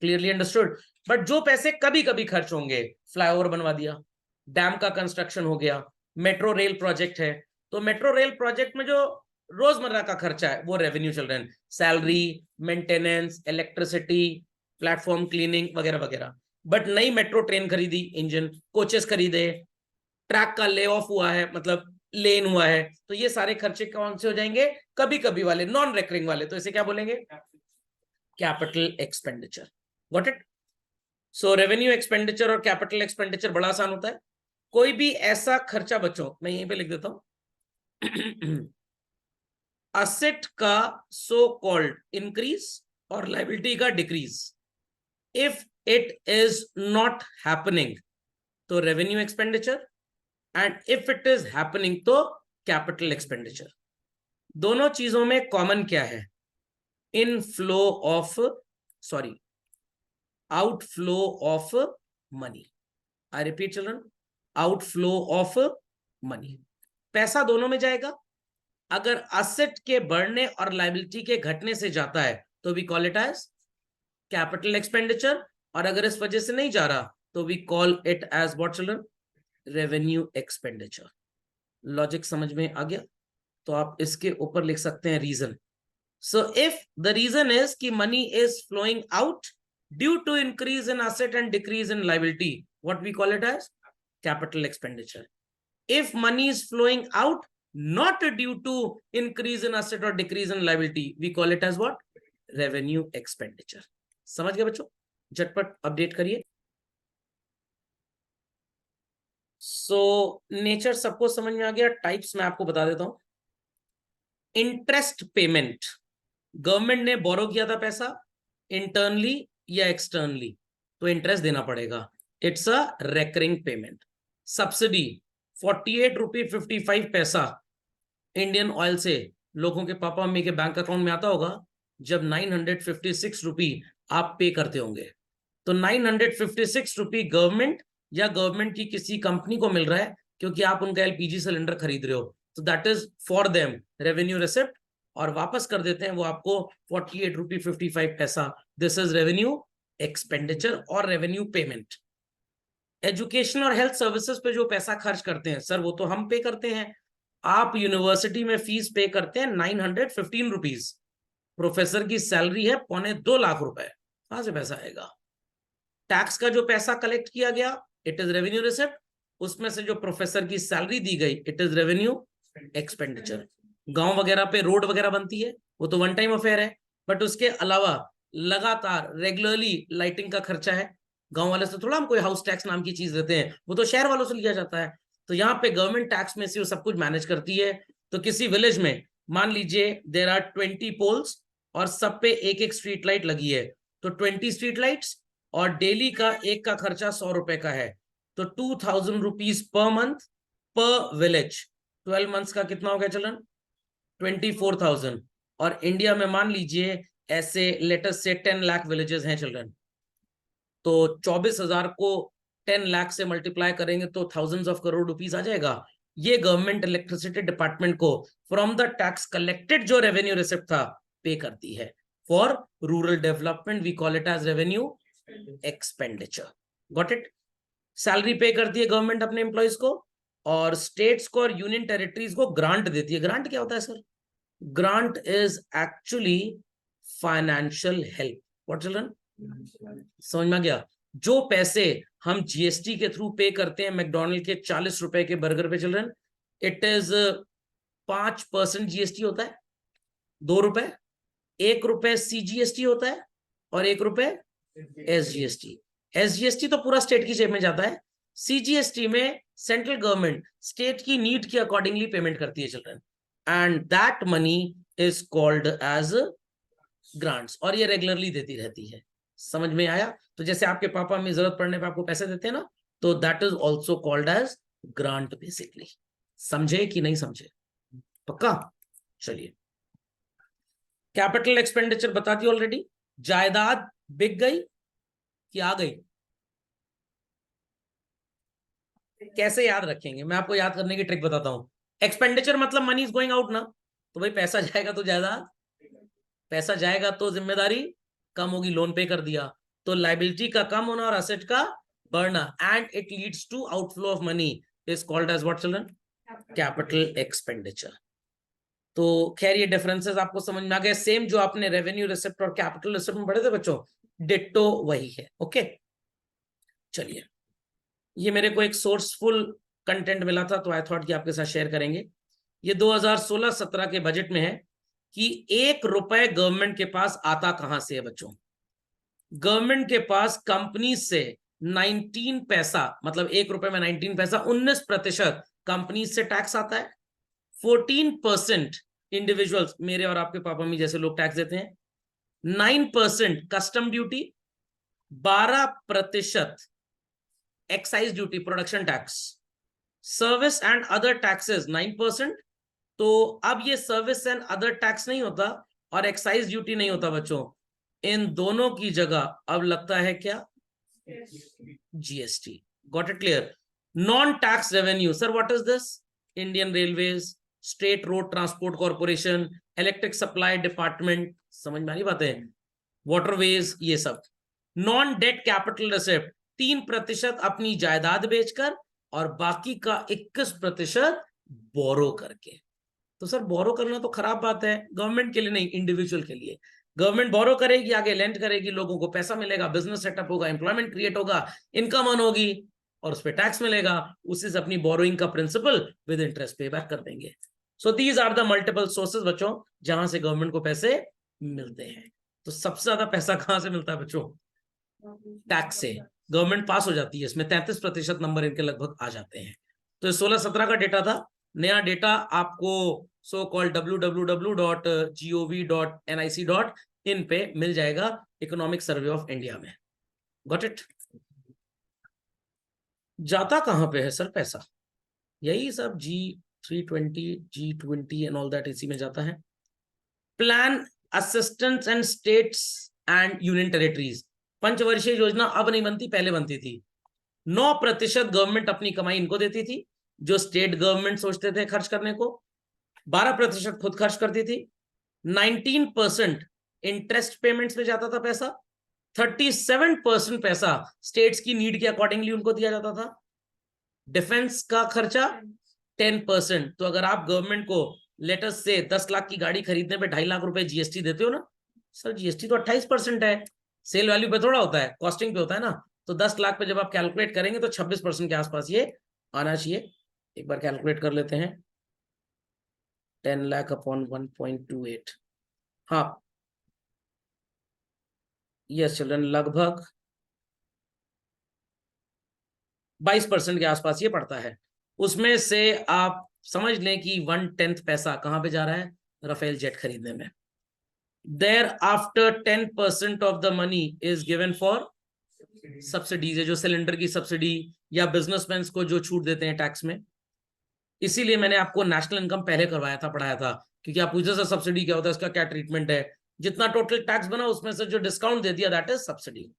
Clearly understood? बट जो पैसे कभी कभी खर्च होंगे, फ्लाईओवर बनवा दिया, डैम का कंस्ट्रक्शन हो गया, मेट्रो रेल प्रोजेक्ट है, तो मेट्रो रेल प्रोजेक्ट में जो रोजमर्रा का खर्चा है वो रेवेन्यू चल रहे हैं, salary, maintenance, electricity, platform cleaning वगैरह वगैरह। बट नई मेट्रो ट्रेन खरीदी, इंजन, कोचेस खरीदे, ट्रैक का ले ऑफ हुआ है, मतलब लेन हुआ है, तो ये सारे खर्चे कौन से हो जाएंगे? कभी कभी वाले, नॉन रेकरिंग वाले, तो इसे क्या बोलेंगे? Capital expenditure. Got it? So revenue expenditure और कैपिटल एक्सपेंडिचर बड़ा आसान होता है। कोई भी ऐसा खर्चा, बच्चों मैं यहीं पे लिख देता हूं, असेट का सो कॉल्ड इंक्रीज और लाइबिलिटी का decrease, if it is not happening तो revenue expenditure, and if it is happening तो कैपिटल एक्सपेंडिचर। दोनों चीजों में कॉमन क्या है? Inflow of, sorry, outflow of money. I repeat children, outflow of money. पैसा दोनों में जाएगा। अगर असेट के बढ़ने और लायबिलिटी के घटने से जाता है तो we call it as capital expenditure, और अगर इस वजह से नहीं जा रहा तो we call it as what children? Revenue expenditure. Logic समझ में आ गया? तो आप इसके ऊपर लिख सकते हैं reason. So if the reason is कि money is flowing out due to increase in asset and decrease in liability, what we call it as? Capital expenditure. If money is flowing out not due to increase in asset or decrease in liability, we call it as what? Revenue expenditure. समझ गए बच्चों? झटपट update करिए। So nature सबको समझ में आ गया। Types मैं आपको बता देता हूं। इंटरेस्ट पेमेंट, गवर्नमेंट ने बोरो किया था पैसा इंटरनली या एक्सटर्नली, तो इंटरेस्ट देना पड़ेगा, it's a recurring payment. Subsidy 48 रुपये 55 पैसा इंडियन ऑयल से लोगों के पापा मम्मी के बैंक अकाउंट में आता होगा जब 956 रुपये आप पे करते होंगे। तो 956 रुपये गवर्नमेंट या गवर्नमेंट की किसी कंपनी को मिल रहा है क्योंकि आप उनका एलपीजी सिलेंडर खरीद रहे हो, तो that is for them revenue receipt, और वापस कर देते हैं वो आपको 48 रुपये 55 पैसा। दिस इज रेवेन्यू एक्सपेंडिचर और रेवेन्यू पेमेंट। एजुकेशन और हेल्थ सर्विसेज पे जो पैसा खर्च करते हैं सर, वो तो हम पे करते हैं। आप यूनिवर्सिटी में फीस पे करते हैं 915 रुपीज, प्रोफेसर की सैलरी है 2.25 लाख रुपए, कहां से पैसा आएगा? टैक्स का जो पैसा कलेक्ट किया गया, इट इज रेवेन्यू रिसिप्ट, उसमें से जो प्रोफेसर की सैलरी दी गई, इट इज रेवेन्यू एक्सपेंडिचर। गांव वगैरह पे रोड वगैरह बनती है, वो तो वन टाइम अफेयर है, बट उसके अलावा लगातार रेगुलरली लाइटिंग का खर्चा है। गांव वाले से थोड़ा हम कोई हाउस टैक्स नाम की चीज देते हैं, वो तो शहर वालों से लिया जाता है। तो यहाँ पे गवर्नमेंट टैक्स में से वो सब कुछ मैनेज करती है। तो किसी विलेज में मान लीजिए देयर आर 20 पोल्स और सब पे एक एक स्ट्रीट लाइट लगी है, तो 20 स्ट्रीट लाइट्स, और डेली का एक का खर्चा 100 रुपए का है, तो 2000 रुपीज पर मंथ पर विलेज। 12 मंथ्स का कितना हो गया चलन? 24,000। और इंडिया में मान लीजिए ऐसे लेटेस्ट से 10 लाख विलेजेस हैं चिल्ड्रन, तो 24,000 को 10 लाख से मल्टीप्लाई करेंगे तो थाउजेंड्स ऑफ करोड़ रुपीस आ जाएगा। ये गवर्नमेंट इलेक्ट्रिसिटी डिपार्टमेंट को फ्रॉम द टैक्स कलेक्टेड जो रेवेन्यू रिसिप्ट था पे करती है। For rural development we call it as revenue expenditure. Got it? Salary pay करती है गवर्नमेंट अपने एम्प्लॉइज को, और स्टेट्स को और यूनियन टेरिटरीज को ग्रांट देती है। ग्रांट क्या होता है sir? Grant is actually financial help. What children? समझ में आ गया? जो पैसे हम जीएसटी के थ्रू पे करते हैं मैकडोनल्ड के 40 रुपए के बर्गर पे चिल्ड्रन, इट इज 5% जीएसटी होता है, 2 रुपए, 1 रुपए सीजीएसटी होता है, और 1 रुपए एसजीएसटी। एसजीएसटी तो पूरा स्टेट की जेब में जाता है, सीजीएसटी में सेंट्रल गवर्नमेंट स्टेट की नीड के अकॉर्डिंगली पेमेंट करती है children, and that money is called as grants, और ये रेगुलरली देती रहती है। समझ में आया? तो जैसे आपके पापा में जरूरत पड़ने पे आपको पैसे देते हैं ना, तो that is also called as grant basically. समझे कि नहीं समझे? पक्का? चलिए, कैपिटल एक्सपेंडिचर बता दी ऑलरेडी। जायदाद बिक गई कि आ गई? कैसे याद रखेंगे? मैं आपको याद करने की ट्रिक बताता हूं। एक्सपेंडिचर मतलब मनी इज गोइंग आउट ना, तो भाई पैसा जाएगा तो ज्यादा, पैसा जाएगा तो जिम्मेदारी कम होगी, लोन पे कर दिया तो लाइबिलिटी का कम होना और असेट का बढ़ना, and it leads to outflow of money is called as what children, capital expenditure. तो खैर ये डिफरेंसेस आपको समझ में आ गए, सेम जो आपने रेवेन्यू रिसिप्ट और कैपिटल रिसिप्ट में पढ़े थे बच्चों, डिट्टो वही है। ओके चलिए, ये मेरे को एक सोर्सफुल कंटेंट मिला था तो आई थॉट कि आपके साथ शेयर करेंगे। ये 2016-17 के बजट में है कि 1 रुपए गवर्नमेंट के पास आता कहां से है बच्चों। गवर्नमेंट के पास कंपनी से 19 पैसा, मतलब 1 रुपए में 19 पैसा, 19% कंपनी से टैक्स आता है, 14% इंडिविजुअल्स, मेरे और आपके पापा मम्मी जैसे लोग टैक्स देते हैं, 9% custom duty, 12% excise duty production tax, service and other taxes 9%। तो अब ये सर्विस एंड अदर टैक्स नहीं होता और एक्साइज ड्यूटी नहीं होता बच्चों, इन दोनों की जगह अब लगता है क्या, GST. Got it clear. Non tax revenue, sir what is this, Indian railways, state road transport corporation, electric supply department, समझ में आ रही बातें, वाटरवेज, ये सब। नॉन डेट कैपिटल रिसिप्ट 3% अपनी जायदाद बेचकर और बाकी का 21% बोरो करके। तो सर बोरो करना तो खराब बात है, गवर्नमेंट के लिए नहीं, इंडिविजुअल के लिए। गवर्नमेंट बोरो करेगी, आगे लेंड करेगी, लोगों को पैसा मिलेगा, बिजनेस सेटअप होगा, एम्प्लॉयमेंट क्रिएट होगा, इनकम अर्न होगी और उस पर टैक्स मिलेगा, उसी से अपनी बोरोइंग का principal with interest pay back कर देंगे। So these are the multiple sources बच्चों जहां से गवर्नमेंट को पैसे मिलते हैं। तो सबसे ज्यादा पैसा कहां से मिलता है बच्चों, टैक्स से। गवर्नमेंट पास हो जाती है, इसमें 33% नंबर इनके लगभग आ जाते हैं। तो 16-17 का डेटा था। नया डेटा आपको सो कॉल्ड www.gov.nic.in पे मिल जाएगा, इकोनॉमिक सर्वे ऑफ इंडिया में। Got it. जाता कहां पे है सर पैसा, यही सब G320 G20 and all that इसी में जाता है। Plan assistance and states and union territories, पंचवर्षीय योजना अब नहीं बनती, पहले बनती थी। 9% गवर्नमेंट अपनी कमाई इनको देती थी, जो स्टेट गवर्नमेंट सोचते थे खर्च करने को, 12% खुद खर्च करती थी, 19% इंटरेस्ट पेमेंट्स में जाता था पैसा, 37% पैसा स्टेट्स की नीड के अकॉर्डिंगली उनको दिया जाता था, डिफेंस का खर्चा 10%। तो अगर आप गवर्नमेंट को लेटेस्ट से 10 लाख की गाड़ी खरीदने पे 2.5 लाख रुपए जीएसटी देते हो ना, सर जीएसटी तो 28% है, सेल वैल्यू पे थोड़ा होता है, कॉस्टिंग पे होता है ना। तो 10 लाख पे जब आप कैलकुलेट करेंगे तो 26% के आसपास ये आना चाहिए। एक बार कैलकुलेट कर लेते हैं, 10 लाख अपॉन 1.28, हाँ यस चिल्ड्रन, लगभग 22% के आसपास ये पड़ता है। उसमें से आप समझ लें कि 1/10 पैसा कहां पे जा रहा है, राफेल जेट खरीदने में। Thereafter 10% of the money is given for subsidies, जो सिलेंडर की सब्सिडी या बिजनेसमैन को जो छूट देते हैं टैक्स में। इसीलिए मैंने आपको नेशनल इनकम पहले करवाया था, पढ़ाया था, क्योंकि आप पूछे सर सब्सिडी क्या होता है, इसका क्या ट्रीटमेंट है, जितना टोटल टैक्स बना उसमें से जो डिस्काउंट दे दिया that is subsidy.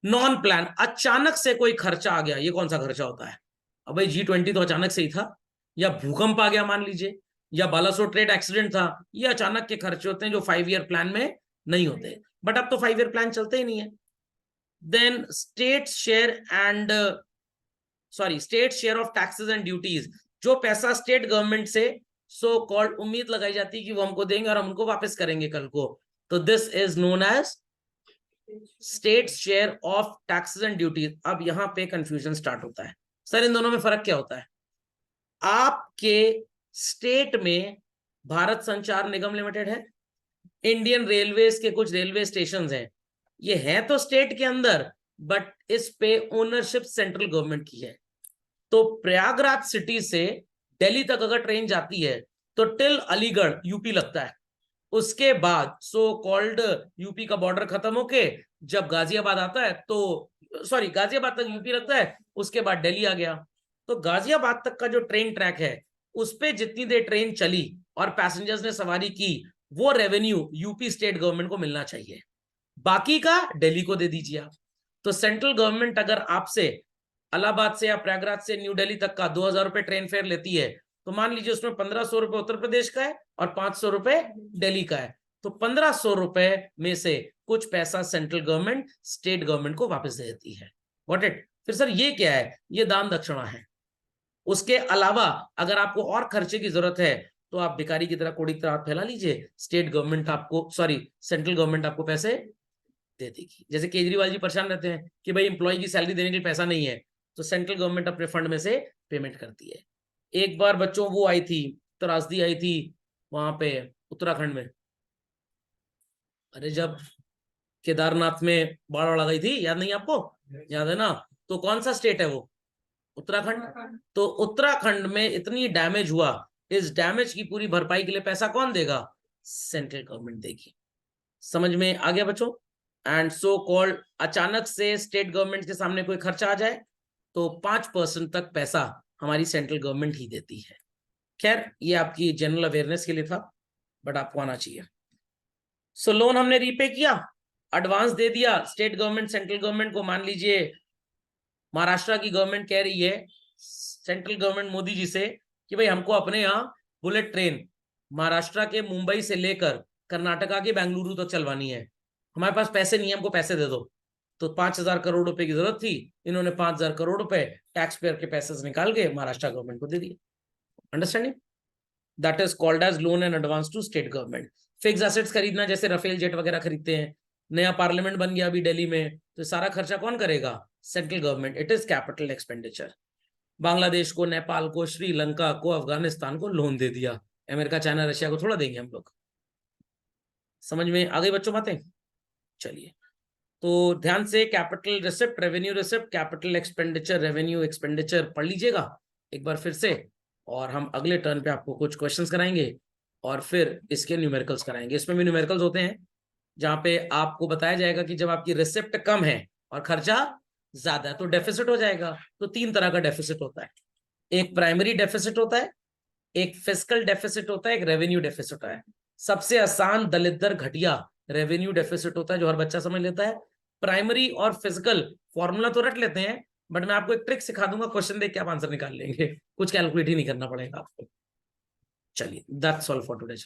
Non plan, अचानक से कोई खर्चा आ गया, ये कौन सा खर्चा होता है, अब भाई G20 तो अचानक से ही था, या भूकंप आ गया मान लीजिए, या बालासोर ट्रेड एक्सीडेंट था, ये अचानक के खर्चे होते हैं जो 5 ईयर प्लान में नहीं होते। बट अब तो 5 ईयर प्लान चलते ही नहीं है। Then state share and state share of taxes and duties, जो पैसा स्टेट गवर्नमेंट से सो कॉल्ड उम्मीद लगाई जाती है कि वो हमको देंगे और हम उनको वापस करेंगे कल को, तो this is known as state share of taxes and duties. अब यहां पे कंफ्यूजन स्टार्ट होता है, सर इन दोनों में फर्क क्या होता है। आपके स्टेट में भारत संचार निगम लिमिटेड है, इंडियन रेलवेज के कुछ रेलवे स्टेशन हैं, ये है तो स्टेट के अंदर बट इस पे ओनरशिप सेंट्रल गवर्नमेंट की है। तो प्रयागराज सिटी से दिल्ली तक अगर ट्रेन जाती है तो टिल अलीगढ़ यूपी लगता है, उसके बाद सो कॉल्ड यूपी का बॉर्डर खत्म होके जब गाजियाबाद आता है तो गाजियाबाद तक यूपी लगता है, उसके बाद दिल्ली आ गया। तो गाजियाबाद तक का जो ट्रेन ट्रैक है उस पे जितनी देर ट्रेन चली और पैसेंजर्स ने सवारी की, वो रेवेन्यू यूपी स्टेट गवर्नमेंट को मिलना चाहिए, बाकी का दिल्ली को दे दीजिए आप। तो सेंट्रल गवर्नमेंट अगर आपसे इलाहाबाद से या प्रयागराज से न्यू दिल्ली तक का 2000 रुपए ट्रेन फेयर लेती है तो मान लीजिए उसमें 1500 रुपए उत्तर प्रदेश का है और 500 रुपए दिल्ली का है, तो 1500 रुपए में से कुछ पैसा सेंट्रल गवर्नमेंट स्टेट गवर्नमेंट को वापस दे देती है। What it? फिर सर ये क्या है? ये दान दक्षिणा है। उसके अलावा अगर आपको और खर्चे की जरूरत है तो आप भिखारी की तरह कोड़ी की तरह हाथ फैला लीजिए, स्टेट गवर्नमेंट आपको, सॉरी सेंट्रल गवर्नमेंट आपको पैसे दे देगी। जैसे केजरीवाल जी परेशान रहते हैं कि भाई एम्प्लॉय की सैलरी देने के लिए पैसा नहीं है, तो सेंट्रल गवर्नमेंट अपने फंड में से पेमेंट करती है। एक बार बच्चों वो आई थी, त्रासदी आई थी वहां पे उत्तराखंड में, अरे जब केदारनाथ में बाढ़ आ गई थी, याद नहीं आपको? याद है ना? तो कौन सा स्टेट है वो? उत्तराखंड। तो उत्तराखंड में इतनी डैमेज हुआ, इस डैमेज की पूरी भरपाई के लिए पैसा कौन देगा? सेंट्रल गवर्नमेंट देगी। समझ में आ गया बच्चों? एंड सो कॉल्ड, अचानक से स्टेट गवर्नमेंट के सामने कोई खर्चा आ जाए तो 5% तक पैसा हमारी सेंट्रल गवर्नमेंट ही देती है। खैर ये आपकी जनरल अवेयरनेस के लिए था, बट आपको आना चाहिए। सो लोन हमने रीपे किया, एडवांस दे दिया स्टेट गवर्नमेंट सेंट्रल गवर्नमेंट को। मान लीजिए महाराष्ट्र की गवर्नमेंट कह रही है सेंट्रल गवर्नमेंट मोदी जी से कि भाई हमको अपने यहाँ बुलेट ट्रेन महाराष्ट्र के मुंबई से लेकर कर्नाटका के बेंगलुरु तक चलवानी है, हमारे पास पैसे नहीं है, हमको पैसे दे दो। तो 5,000 करोड़ रुपए की जरूरत थी, इन्होंने 5,000 करोड़ रुपए टैक्स पेयर के पैसे से निकाल के महाराष्ट्र गवर्नमेंट को दे दिए। Understanding? That is called as loan and advance to state government. Fix assets खरीदना, जैसे रफेल जेट वगैरह खरीदते हैं, नया पार्लियामेंट बन गया अभी दिल्ली में, तो सारा खर्चा कौन करेगा? Central government. It is capital expenditure. Bangladesh को, नेपाल को, श्रीलंका को, अफगानिस्तान को लोन दे दिया, अमेरिका चाइना रशिया को थोड़ा देंगे हम लोग। समझ में आ गई बच्चों बातें? चलिए, तो ध्यान से capital receipt, revenue receipt, capital expenditure, revenue expenditure पढ़ लीजिएगा एक बार फिर से, और हम अगले टर्न पे आपको कुछ क्वेश्चंस कराएंगे और फिर इसके न्यूमेरिकल्स कराएंगे। इसमें भी न्यूमेरिकल्स होते हैं जहां पे आपको बताया जाएगा कि जब आपकी रिसिप्ट कम है और खर्चा ज्यादा है तो डेफिसिट हो जाएगा। तो 3 तरह का डेफिसिट होता है, एक प्राइमरी डेफिसिट होता है, एक फिस्कल डेफिसिट होता है, एक रेवेन्यू डेफिसिट होता है। सबसे आसान, दलिद्र, घटिया रेवेन्यू डेफिसिट होता है जो हर बच्चा समझ लेता है। प्राइमरी और फिजिकल फॉर्मूला तो रट लेते हैं, बट मैं आपको एक ट्रिक सिखा दूंगा, क्वेश्चन देख के आप आंसर निकाल लेंगे, कुछ कैलकुलेट ही नहीं करना पड़ेगा आपको। चलिए, दैट्स ऑल फॉर टुडे।